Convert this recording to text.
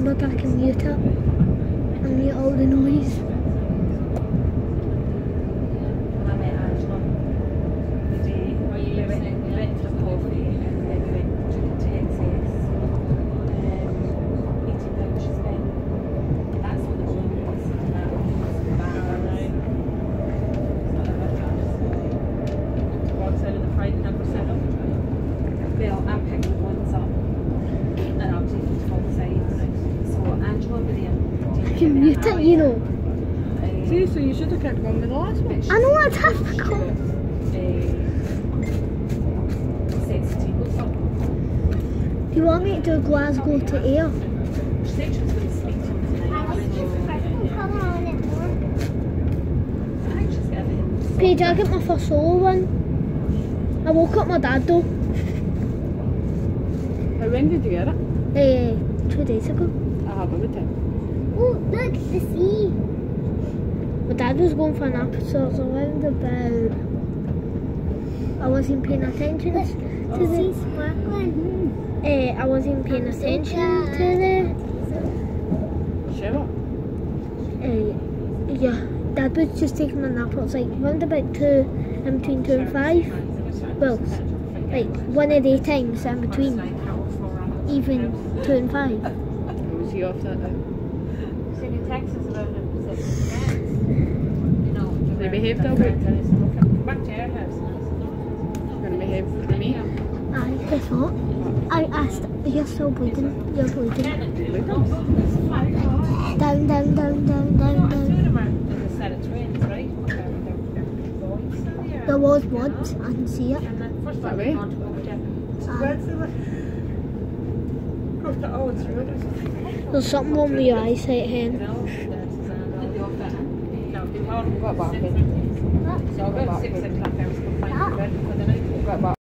remembered I can mute it and mute all the noise. I met Angela the day we went for coffee and then we went to Texas. £80 she spent. That's on the balloons and that was bad. What's out of the Friday number 7? Well, I'm picking the ones up and I'm taking to all sides. So Angela, I can mute it, you know. See, so you should have kept going with the last one. I know it's difficult. Do you want me to do Glasgow to air? She said she was going to speak to him tonight. I think she's got everything. Paige, I got my first solo one. I woke up my dad though. When did you get it? 2 days ago. I have a good time. Oh, look, the sea. My dad was going for an episode around about... I wasn't paying attention to the sea sparkling. I wasn't paying attention to the... Shower? Yeah, Dad was just taking a nap. It was like round about 2, in between 2 and 5. Well, like one of the times in between, even 2 and 5. Was he off that day? They behaved all right. Back to our house. Going to behave for me? Aye, guess what? I asked, you're still bleeding, you're bleeding. Down, down, down, down, down, down. There's a set of twins, right? There was once, I can see it. And then first That time way? we want to go to There's something wrong with your eyesight, hen. Got back in. So about 6 o'clock I was going to find the bed for the night. Got back.